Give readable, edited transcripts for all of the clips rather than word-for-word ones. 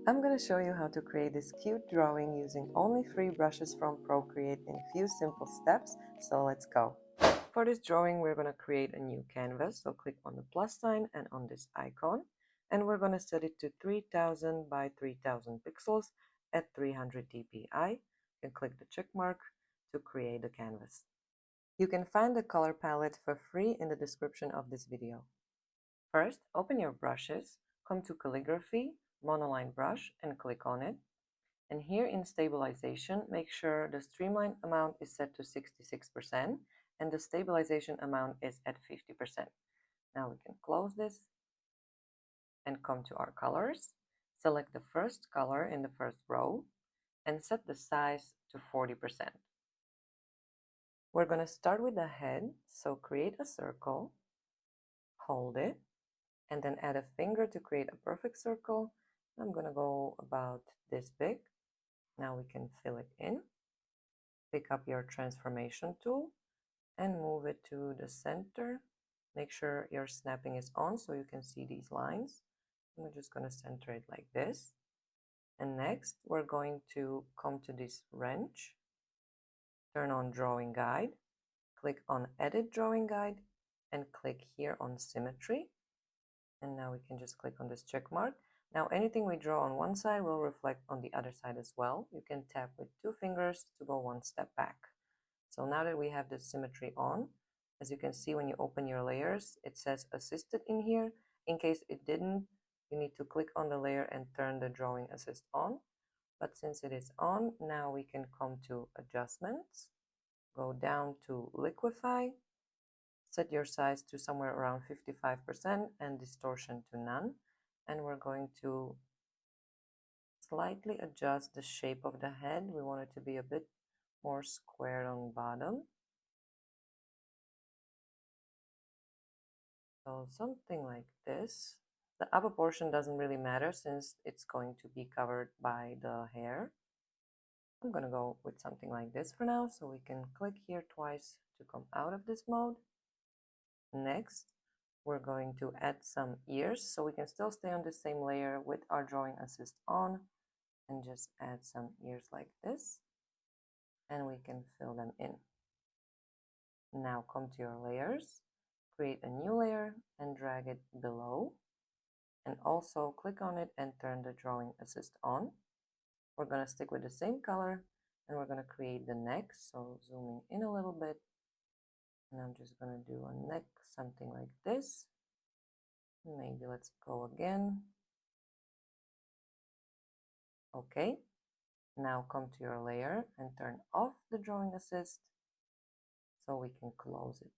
I'm going to show you how to create this cute drawing using only 3 brushes from Procreate in a few simple steps, so let's go. For this drawing, we're going to create a new canvas, so click on the plus sign and on this icon, and we're going to set it to 3000 by 3000 pixels at 300 dpi. You can click the check mark to create the canvas. You can find the color palette for free in the description of this video. First, open your brushes, come to Calligraphy, Monoline Brush, and click on it. And here in Stabilization, make sure the streamline amount is set to 66% and the stabilization amount is at 50%. Now we can close this and come to our colors. Select the first color in the first row and set the size to 40%. We're going to start with the head, so create a circle, hold it, and then add a finger to create a perfect circle. I'm going to go about this big. Now we can fill it in. Pick up your transformation tool and move it to the center. Make sure your snapping is on so you can see these lines. We're just going to center it like this. And next, we're going to come to this wrench, turn on Drawing Guide, click on Edit Drawing Guide, and click here on Symmetry. And now we can just click on this check mark. Now anything we draw on one side will reflect on the other side as well. You can tap with 2 fingers to go one step back. So now that we have the symmetry on, as you can see when you open your layers, it says assisted in here. In case it didn't, you need to click on the layer and turn the drawing assist on. But since it is on, now we can come to adjustments, go down to liquify, set your size to somewhere around 55% and distortion to none. And we're going to slightly adjust the shape of the head. We want it to be a bit more squared on bottom. So something like this. The upper portion doesn't really matter since it's going to be covered by the hair. I'm going to go with something like this for now, so we can click here twice to come out of this mode. Next, we're going to add some ears, so we can still stay on the same layer with our drawing assist on, and just add some ears like this, and we can fill them in. Now come to your layers, create a new layer and drag it below, and also click on it and turn the drawing assist on. We're going to stick with the same color and we're going to create the neck, so zooming in a little bit, and I'm just going to do a neck something like this. Maybe let's go again. Okay, now come to your layer and turn off the drawing assist so we can close it.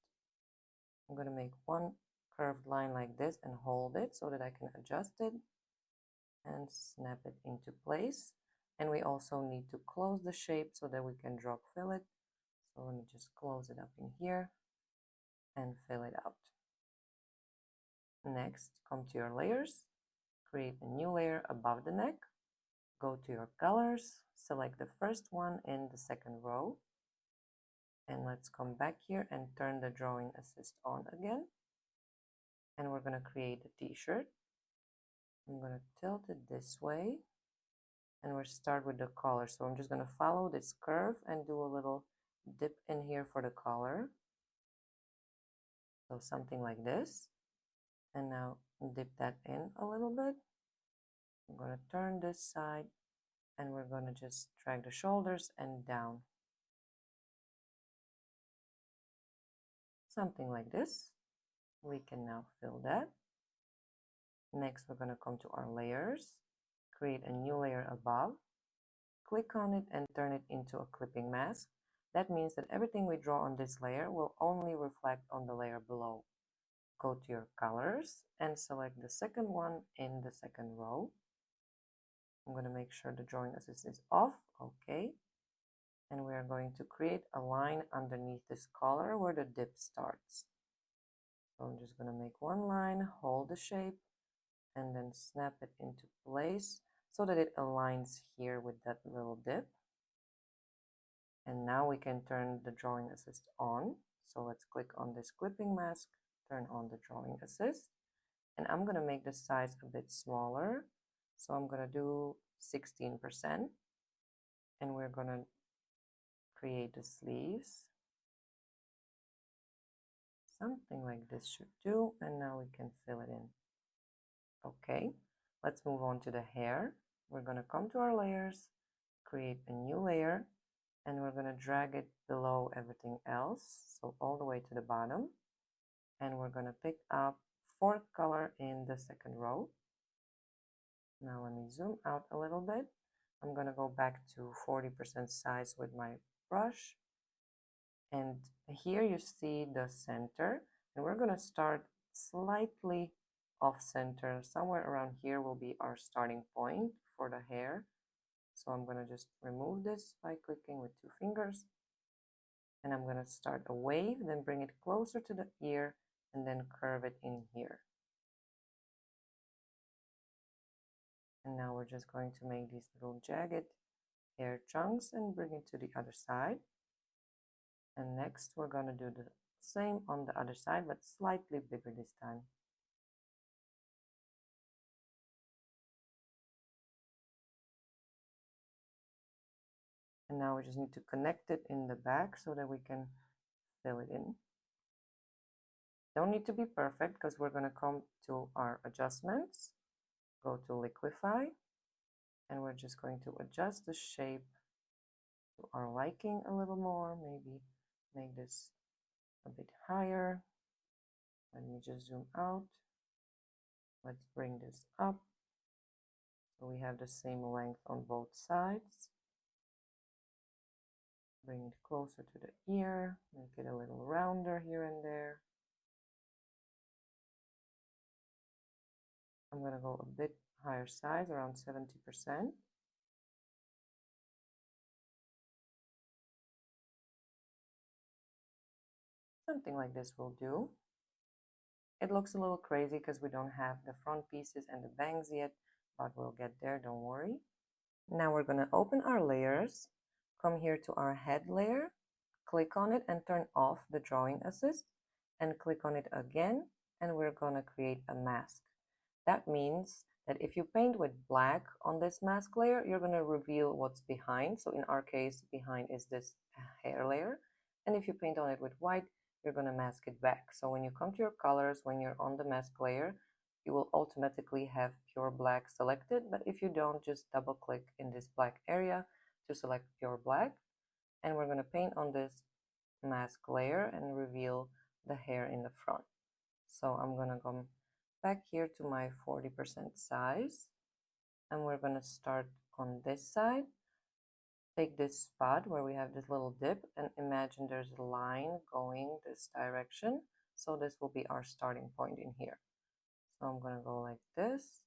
I'm going to make one curved line like this and hold it so that I can adjust it and snap it into place. And we also need to close the shape so that we can drop fill it. So let me just close it up in here and fill it out. Next, come to your layers, create a new layer above the neck, go to your colors, select the first one in the second row, and let's come back here and turn the drawing assist on again. And we're going to create a t-shirt. I'm going to tilt it this way, and we'll start with the collar. So I'm just going to follow this curve and do a little dip in here for the collar. So something like this. And now dip that in a little bit. I'm going to turn this side and we're going to just drag the shoulders and down. Something like this. We can now fill that. Next, we're going to come to our layers, create a new layer above, click on it and turn it into a clipping mask. That means that everything we draw on this layer will only reflect on the layer below. Go to your colors and select the second one in the second row. I'm going to make sure the drawing assist is off. Okay. And we are going to create a line underneath this collar where the dip starts. So I'm just going to make one line, hold the shape, and then snap it into place so that it aligns here with that little dip. And now we can turn the drawing assist on. So let's click on this clipping mask, turn on the drawing assist. And I'm going to make the size a bit smaller So I'm gonna do 16%, and we're gonna create the sleeves. Something like this should do, and now we can fill it in. Okay, let's move on to the hair. We're gonna come to our layers, create a new layer, and we're gonna drag it below everything else, so all the way to the bottom. And we're gonna pick up fourth color in the second row. Now let me zoom out a little bit. I'm gonna go back to 40% size with my brush. And here you see the center, and we're gonna start slightly off center. Somewhere around here will be our starting point for the hair. So I'm gonna just remove this by clicking with 2 fingers. And I'm gonna start a wave, then bring it closer to the ear, and then curve it in here. And now we're just going to make these little jagged hair chunks and bring it to the other side. And next we're going to do the same on the other side, but slightly bigger this time. And now we just need to connect it in the back so that we can fill it in. Don't need to be perfect because we're going to come to our adjustments, go to liquify, and we're just going to adjust the shape to our liking a little more. Maybe make this a bit higher. Let me just zoom out. Let's bring this up so we have the same length on both sides. Bring it closer to the ear, make it a little rounder here and there. I'm going to go a bit higher size, around 70%. Something like this will do. It looks a little crazy because we don't have the front pieces and the bangs yet, but we'll get there, don't worry. Now we're going to open our layers, come here to our head layer, click on it and turn off the drawing assist, and click on it again, and we're going to create a mask. That means that if you paint with black on this mask layer, you're going to reveal what's behind. So in our case, behind is this hair layer. And if you paint on it with white, you're going to mask it back. So when you come to your colors, when you're on the mask layer, you will automatically have pure black selected. But if you don't, just double click in this black area to select pure black. And we're going to paint on this mask layer and reveal the hair in the front. So I'm going to come back here to my 40% size, and we're going to start on this side. Take this spot where we have this little dip and imagine there's a line going this direction. So this will be our starting point in here. So I'm going to go like this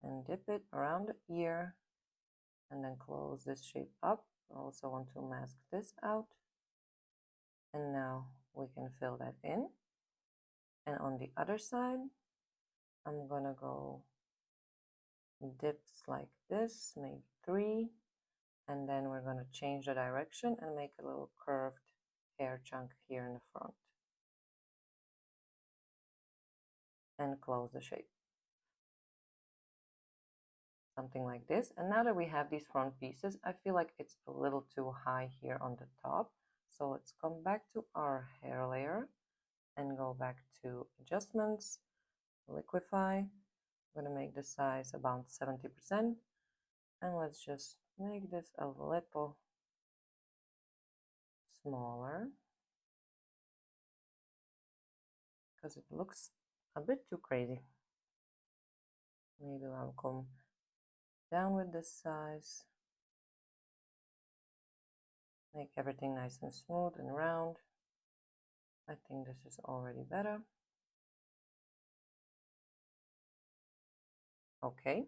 and dip it around the ear and then close this shape up. I also want to mask this out. And now we can fill that in. And on the other side, I'm gonna go dips like this, maybe 3, and then we're gonna change the direction and make a little curved hair chunk here in the front. And close the shape. Something like this. And now that we have these front pieces, I feel like it's a little too high here on the top. So let's come back to our hair layer and go back to adjustments, liquify. I'm going to make the size about 70%, and let's just make this a little smaller because it looks a bit too crazy. Maybe I'll come down with this size, make everything nice and smooth and round. I think this is already better. Okay,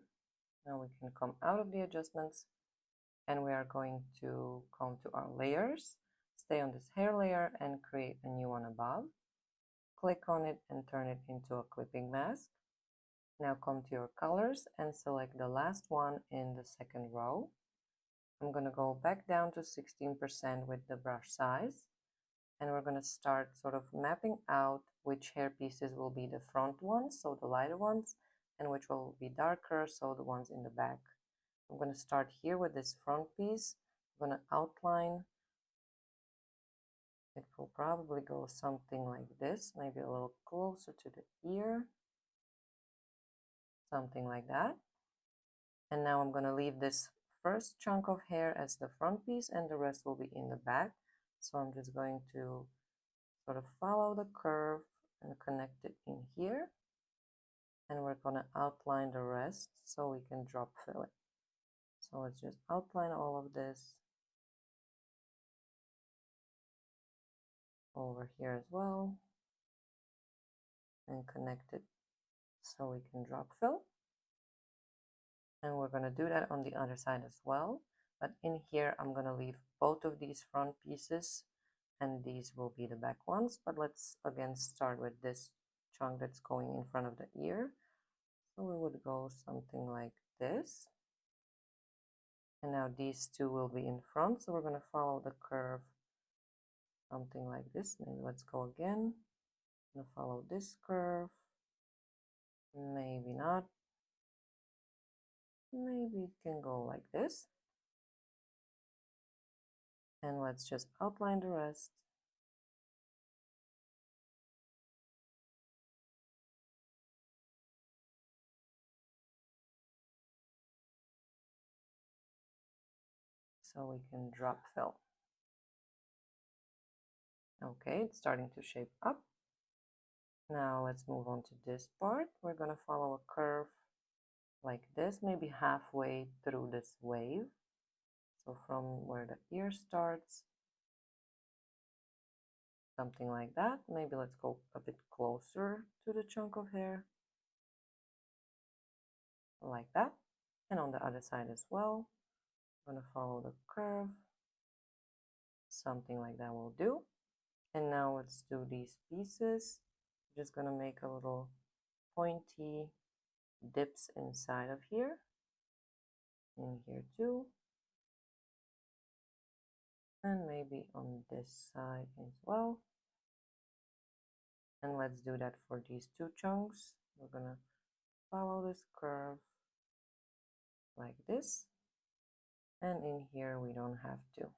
now we can come out of the adjustments and we are going to come to our layers, stay on this hair layer and create a new one above. Click on it and turn it into a clipping mask. Now come to your colors and select the last one in the second row. I'm going to go back down to 16% with the brush size. And we're going to start sort of mapping out which hair pieces will be the front ones, so the lighter ones, and which will be darker, so the ones in the back. I'm going to start here with this front piece. I'm going to outline. It will probably go something like this, maybe a little closer to the ear, something like that. And now I'm going to leave this first chunk of hair as the front piece, and the rest will be in the back. So I'm just going to sort of follow the curve and connect it in here. And we're going to outline the rest so we can drop fill it. So let's just outline all of this over here as well and connect it so we can drop fill. And we're going to do that on the other side as well. But in here, I'm going to leave both of these front pieces, and these will be the back ones. But let's again start with this chunk that's going in front of the ear. So we would go something like this. And now these two will be in front. So we're going to follow the curve, something like this. Maybe let's go again. I'm going to follow this curve. Maybe not. Maybe it can go like this. And let's just outline the rest. So we can drop fill. Okay, it's starting to shape up. Now let's move on to this part. We're going to follow a curve like this, maybe halfway through this wave. So from where the ear starts, something like that. Maybe let's go a bit closer to the chunk of hair, like that. And on the other side as well, I'm going to follow the curve. Something like that will do. And now let's do these pieces. I'm just going to make a little pointy dips inside of here, in here too, and maybe on this side as well. And let's do that for these two chunks. We're gonna follow this curve like this, and in here we don't have to.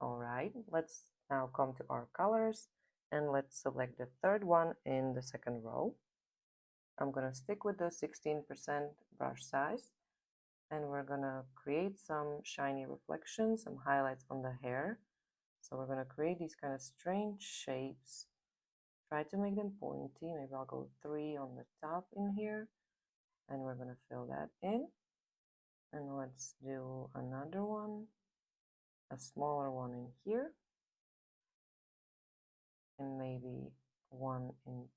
All right, let's now come to our colors, and let's select the third one in the second row. I'm gonna stick with the 16% brush size, and we're gonna create some shiny reflections, some highlights on the hair. So we're gonna create these kind of strange shapes. Try to make them pointy. Maybe I'll go 3 on the top in here, and we're gonna fill that in. And let's do another one, a smaller one in here, and maybe one in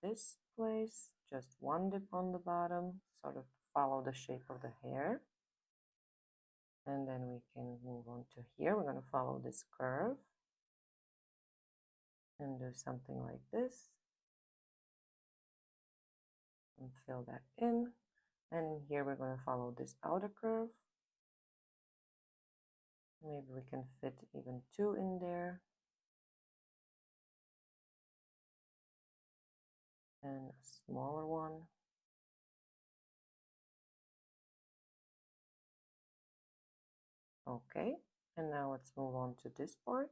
this place, just one dip on the bottom, sort of follow the shape of the hair. And then we can move on to here. We're going to follow this curve and do something like this and fill that in. And here we're going to follow this outer curve. Maybe we can fit even 2 in there. And a smaller one. Okay, and now let's move on to this part.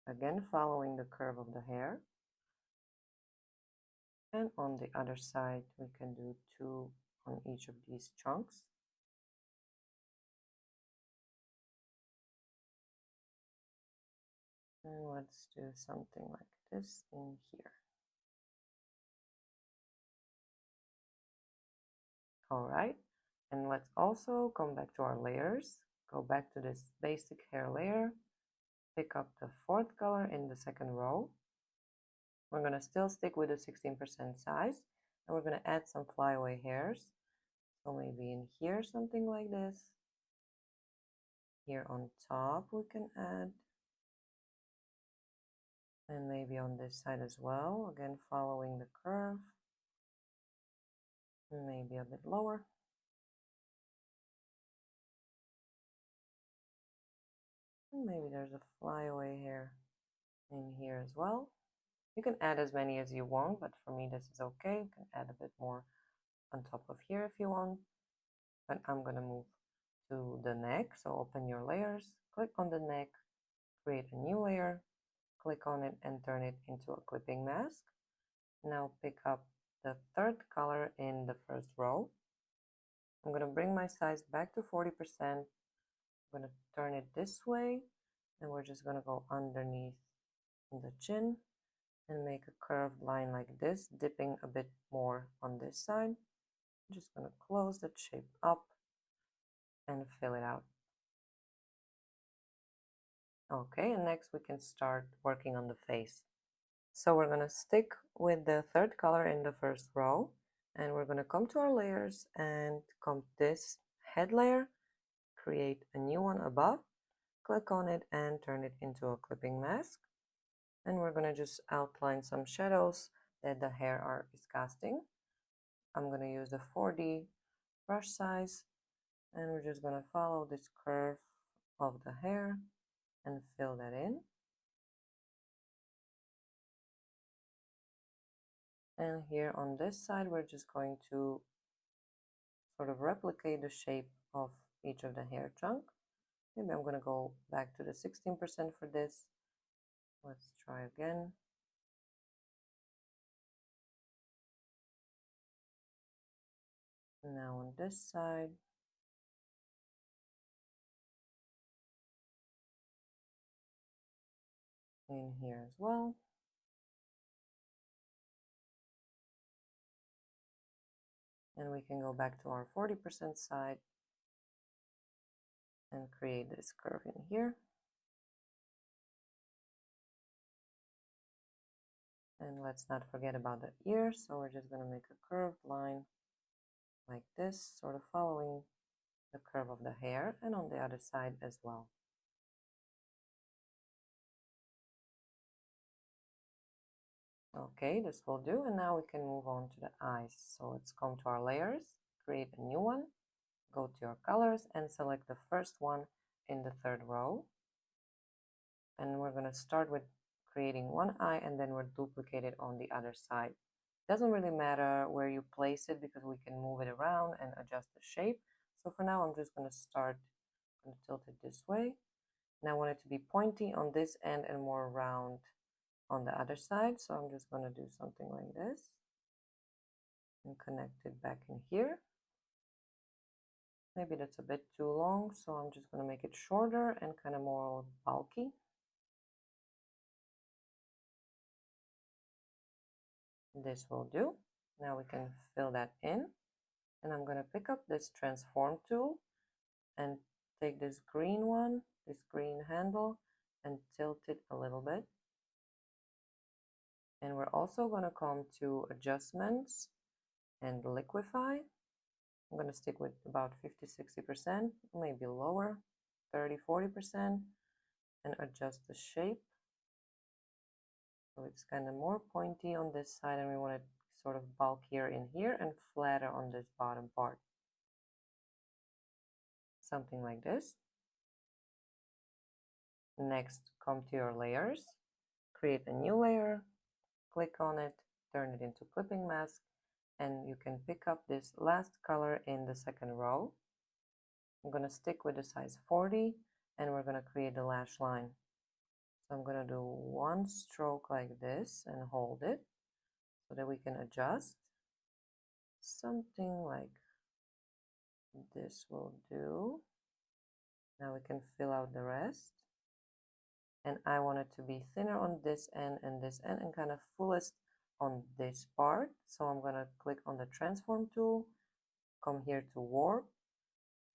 Again, following the curve of the hair. And on the other side, we can do 2 on each of these chunks. And let's do something like this in here. All right, and let's also come back to our layers. Go back to this basic hair layer. Pick up the 4th color in the second row. We're going to still stick with the 16% size, and we're going to add some flyaway hairs. So maybe in here, something like this. Here on top, we can add. And maybe on this side as well, again following the curve. Maybe a bit lower. And maybe there's a flyaway hair in here as well. You can add as many as you want, but for me this is okay. You can add a bit more on top of here if you want. But I'm gonna move to the neck. So open your layers, click on the neck, create a new layer, click on it and turn it into a clipping mask. Now pick up the third color in the first row. I'm going to bring my size back to 40%. I'm going to turn it this way, and we're just going to go underneath the chin and make a curved line like this, dipping a bit more on this side. I'm just going to close the shape up and fill it out. Okay, and next we can start working on the face. So we're going to stick with the third color in the first row, and we're going to come to our layers and come to this head layer, create a new one above, click on it and turn it into a clipping mask. And we're going to just outline some shadows that the hair is casting. I'm going to use the 4D brush size, and we're just going to follow this curve of the hair and fill that in. And here on this side, we're just going to sort of replicate the shape of each of the hair chunk. Maybe I'm going to go back to the 16% for this. Let's try again. Now on this side. In here as well. And we can go back to our 40% side and create this curve in here. And let's not forget about the ear, so we're just going to make a curved line like this, sort of following the curve of the hair, and on the other side as well. Okay, this will do, and now we can move on to the eyes. So let's come to our layers, create a new one, go to your colors and select the first one in the third row. And we're going to start with creating one eye, and then we'll duplicate it on the other side. Doesn't really matter where you place it because we can move it around and adjust the shape. So for now, I'm just going to tilt it this way. And I want it to be pointy on this end and more round on the other side. So I'm just going to do something like this and connect it back in here. Maybe that's a bit too long, so I'm just going to make it shorter and kind of more bulky. This will do. Now we can fill that in, and I'm going to pick up this transform tool and take this green one, this green handle, and tilt it a little bit. And we're also going to come to adjustments and liquify. I'm going to stick with about 50-60%, maybe lower, 30-40%, and adjust the shape. So it's kind of more pointy on this side, and we want it sort of bulkier in here and flatter on this bottom part. Something like this. Next, come to your layers, create a new layer, click on it, turn it into clipping mask, and you can pick up this last color in the second row. I'm going to stick with the size 40, and we're going to create the lash line. So I'm going to do one stroke like this and hold it so that we can adjust. Something like this will do. Now we can fill out the rest. And I want it to be thinner on this end and this end, and kind of fullest on this part. So I'm going to click on the transform tool, come here to warp,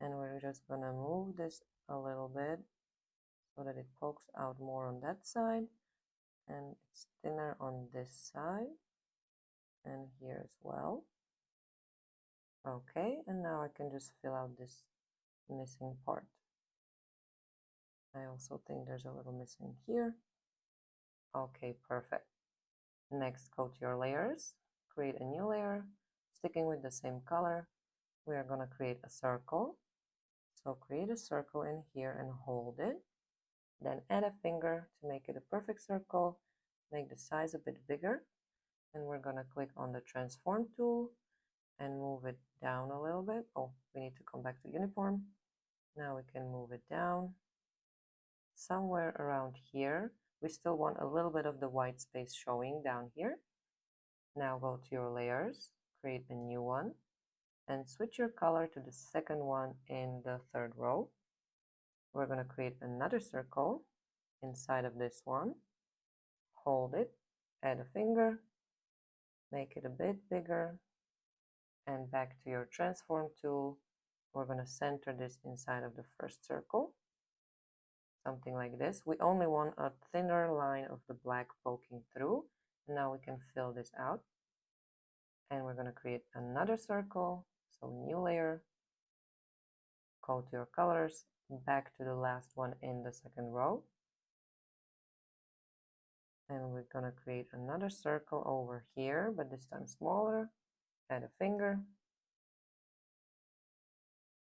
and we're just going to move this a little bit so that it pokes out more on that side, and it's thinner on this side and here as well. Okay, and now I can just fill out this missing part. I also think there's a little missing here. Okay, perfect. Next, go to your layers, create a new layer, sticking with the same color. We are going to create a circle. So create a circle in here and hold it. Then add a finger to make it a perfect circle. make the size a bit bigger, and we're going to click on the transform tool and move it down a little bit. Oh, we need to come back to uniform. Now we can move it down somewhere around here. We still want a little bit of the white space showing down here. Now go to your layers, create a new one, and switch your color to the second one in the third row. We're going to create another circle inside of this one. Hold it, add a finger, make it a bit bigger, and back to your transform tool. We're going to center this inside of the first circle. Something like this. We only want a thinner line of the black poking through. Now we can fill this out. And we're going to create another circle. So new layer, go to your colors, back to the last one in the second row. And we're going to create another circle over here, but this time smaller. Add a finger.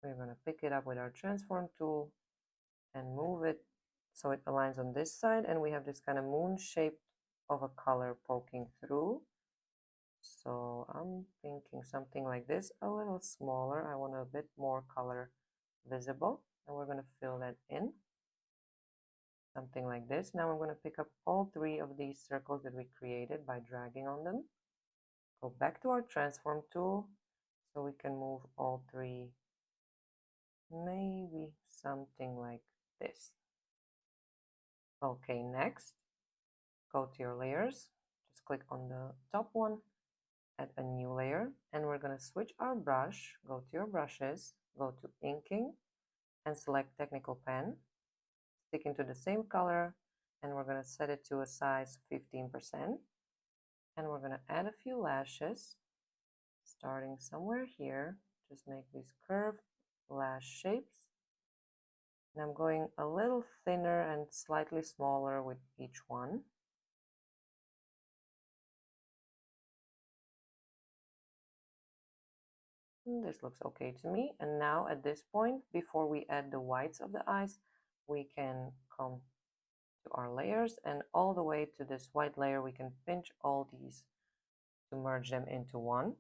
We're going to pick it up with our transform tool and move it so it aligns on this side, and we have this kind of moon shape of a color poking through. So I'm thinking something like this, a little smaller. I want a bit more color visible, and we're going to fill that in. Something like this. Now I'm going to pick up all three of these circles that we created by dragging on them. Go back to our transform tool so we can move all three, maybe something like this. Okay, next, go to your layers, just click on the top one, add a new layer, and we're going to switch our brush, go to your brushes, go to inking, and select technical pen, stick into the same color, and we're going to set it to a size 15%, and we're going to add a few lashes, starting somewhere here, just make these curved lash shapes. And I'm going a little thinner and slightly smaller with each one. And this looks okay to me. And now at this point, before we add the whites of the eyes, we can come to our layers, and all the way to this white layer, we can pinch all these to merge them into one.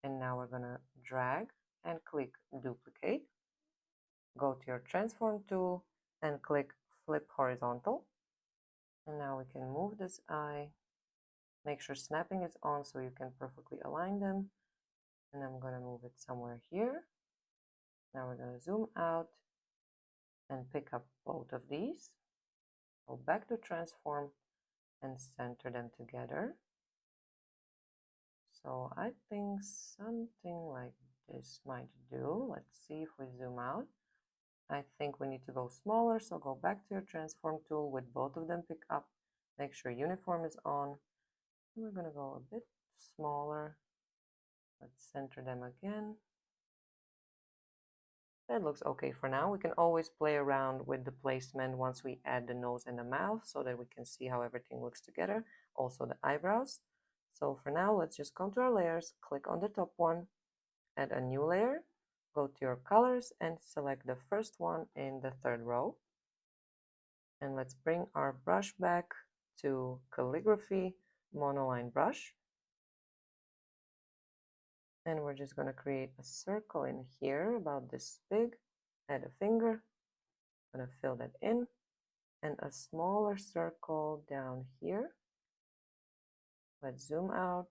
And now we're gonna drag and click duplicate. Go to your transform tool and click flip horizontal. And now we can move this eye. Make sure snapping is on so you can perfectly align them. And I'm going to move it somewhere here. Now we're going to zoom out and pick up both of these. Go back to transform and center them together. So I think something like this might do. Let's see if we zoom out. I think we need to go smaller, so go back to your transform tool with both of them pick up. Make sure uniform is on. And we're going to go a bit smaller. Let's center them again. That looks okay for now. We can always play around with the placement once we add the nose and the mouth so that we can see how everything looks together. Also the eyebrows. So for now, let's just come to our layers, click on the top one, add a new layer, go to your colors and select the first one in the third row. And let's bring our brush back to calligraphy monoline brush. And we're just going to create a circle in here about this big, add a finger, I'm going to fill that in, and a smaller circle down here. Let's zoom out.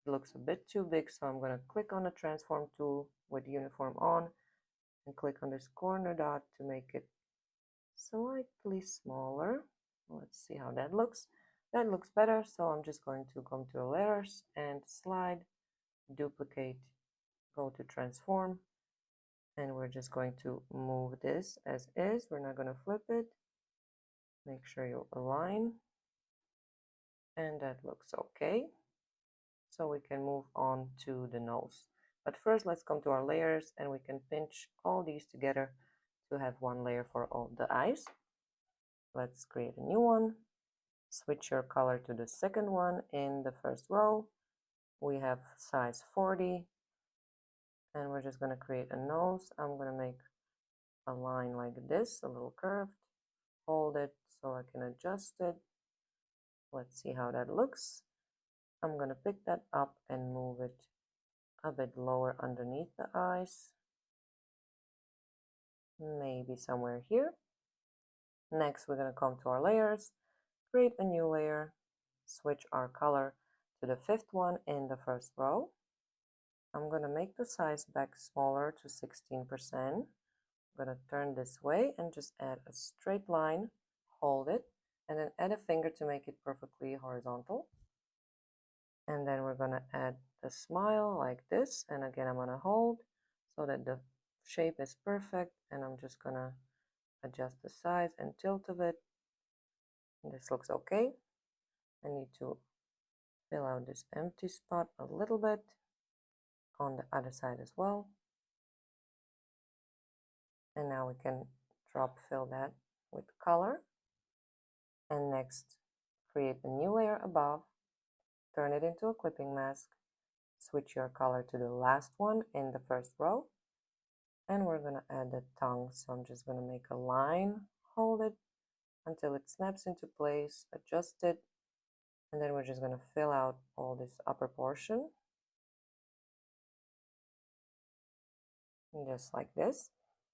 It looks a bit too big, so I'm going to click on the transform tool with uniform on and click on this corner dot to make it slightly smaller. Let's see how that looks. That looks better, so I'm just going to come to layers and slide, duplicate, go to transform, and we're just going to move this as is. We're not going to flip it. Make sure you align, and that looks okay. So we can move on to the nose. But first, let's come to our layers, and we can pinch all these together to have one layer for all the eyes. Let's create a new one. Switch your color to the second one in the first row. We have size 40, and we're just going to create a nose. I'm going to make a line like this, a little curved. Hold it so I can adjust it. Let's see how that looks. I'm gonna pick that up and move it a bit lower underneath the eyes. Maybe somewhere here. Next, we're gonna come to our layers, create a new layer, switch our color to the fifth one in the first row. I'm gonna make the size back smaller to 16%. I'm gonna turn this way and just add a straight line, hold it, and then add a finger to make it perfectly horizontal. And then we're gonna add the smile like this, and again I'm gonna hold so that the shape is perfect, and I'm just gonna adjust the size and tilt of it. This looks okay. I need to fill out this empty spot a little bit on the other side as well. And now we can drop fill that with color. And next, create a new layer above, turn it into a clipping mask, switch your color to the last one in the first row, and we're gonna add the tongue. So I'm just gonna make a line, hold it until it snaps into place, adjust it, and then we're just gonna fill out all this upper portion, just like this.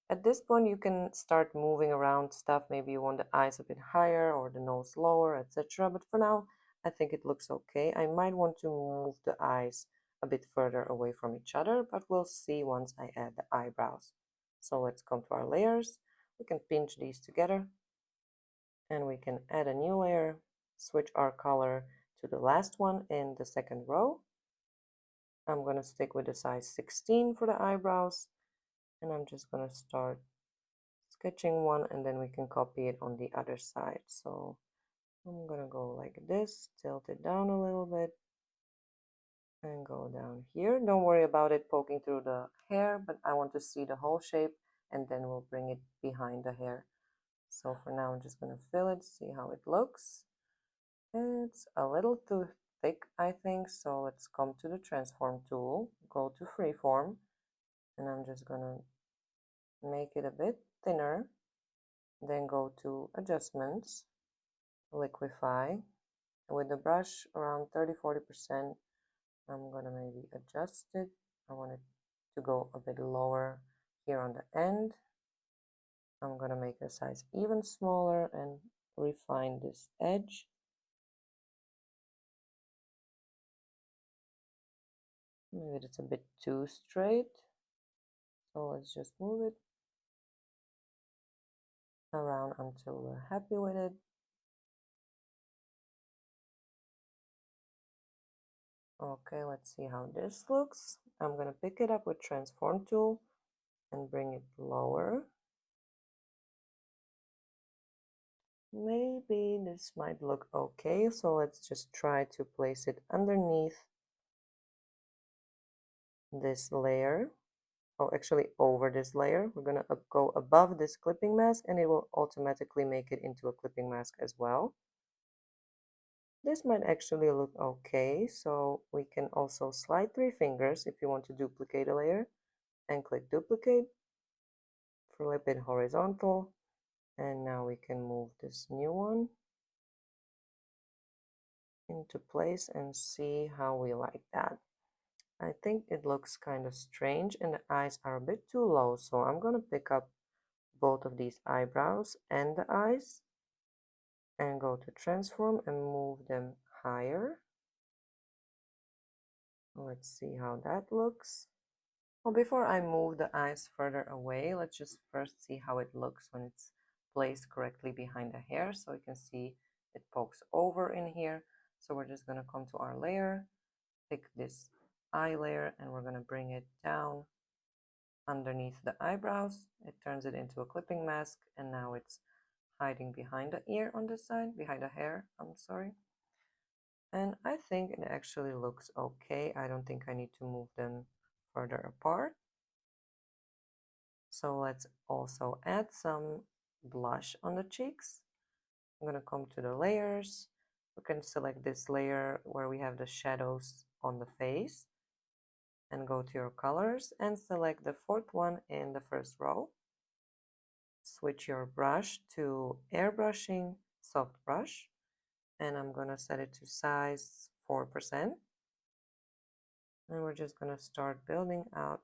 At this point, you can start moving around stuff. Maybe you want the eyes a bit higher or the nose lower, etc. But for now, I think it looks okay. I might want to move the eyes a bit further away from each other, but we'll see once I add the eyebrows. So let's come to our layers. We can pinch these together and we can add a new layer, switch our color to the last one in the second row. I'm going to stick with the size 16 for the eyebrows, and I'm just going to start sketching one, and then we can copy it on the other side. So I'm gonna go like this, tilt it down a little bit, and go down here. Don't worry about it poking through the hair, but I want to see the whole shape, and then we'll bring it behind the hair. So for now, I'm just gonna fill it, see how it looks. It's a little too thick, I think, so let's come to the transform tool, go to freeform, and I'm just gonna make it a bit thinner, then go to adjustments, liquify, and with the brush around 30-40%, I'm gonna maybe adjust it. I want it to go a bit lower here on the end. I'm gonna make the size even smaller and refine this edge. Maybe it's a bit too straight, so let's just move it around until we're happy with it. Okay, let's see how this looks. I'm gonna pick it up with transform tool and bring it lower. Maybe this might look okay, so let's just try to place it underneath this layer. Oh, actually over this layer. We're gonna go above this clipping mask, and it will automatically make it into a clipping mask as well. This might actually look okay, so we can also slide 3 fingers if you want to duplicate a layer, and click duplicate, flip it horizontal, and now we can move this new one into place and see how we like that. I think it looks kind of strange and the eyes are a bit too low, so I'm gonna pick up both of these eyebrows and the eyes and go to transform and move them higher. Let's see how that looks. Well, before I move the eyes further away, let's just first see how it looks when it's placed correctly behind the hair. So you can see it pokes over in here. So we're just gonna come to our layer, pick this eye layer, and we're gonna bring it down underneath the eyebrows. It turns it into a clipping mask, and now it's hiding behind the ear on this side, behind the hair, I'm sorry. And I think it actually looks okay. I don't think I need to move them further apart. So let's also add some blush on the cheeks. I'm gonna come to the layers. We can select this layer where we have the shadows on the face and go to your colors and select the fourth one in the first row. Switch your brush to airbrushing soft brush, and I'm gonna set it to size 4%. And we're just gonna start building out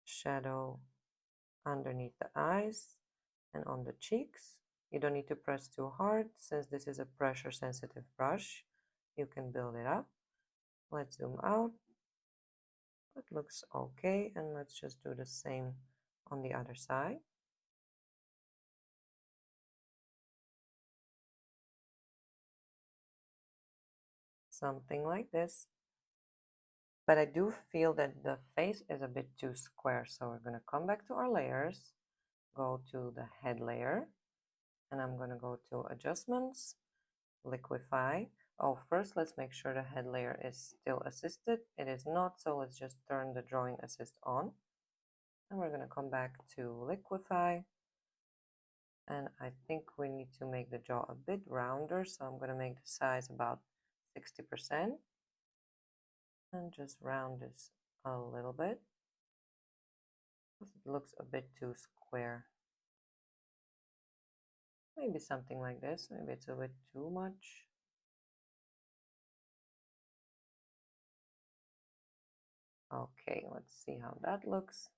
shadow underneath the eyes and on the cheeks. You don't need to press too hard since this is a pressure sensitive brush. You can build it up. Let's zoom out. It looks okay, and let's just do the same on the other side. Something like this. But I do feel that the face is a bit too square, so we're going to come back to our layers, go to the head layer, and I'm going to go to adjustments, liquify. Oh, first let's make sure the head layer is still assisted. It is not, so let's just turn the drawing assist on. And we're going to come back to liquify. And I think we need to make the jaw a bit rounder, so I'm going to make the size about 60%. And just round this a little bit, because it looks a bit too square. Maybe something like this, maybe it's a bit too much. Okay, let's see how that looks.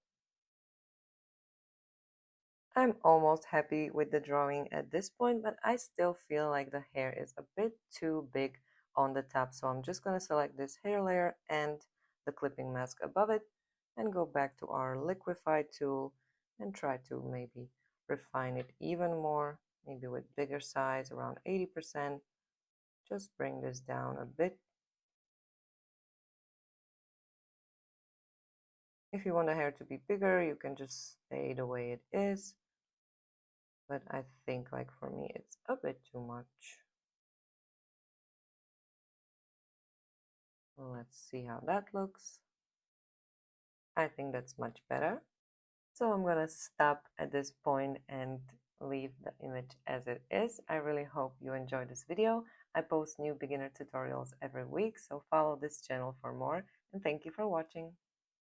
I'm almost happy with the drawing at this point, but I still feel like the hair is a bit too big on the top, so I'm just going to select this hair layer and the clipping mask above it and go back to our liquify tool and try to maybe refine it even more, maybe with bigger size, around 80%. Just bring this down a bit. If you want the hair to be bigger, you can just stay the way it is. But I think, like, for me, it's a bit too much. Let's see how that looks. I think that's much better. So I'm gonna stop at this point and leave the image as it is. I really hope you enjoyed this video. I post new beginner tutorials every week, so follow this channel for more, and thank you for watching.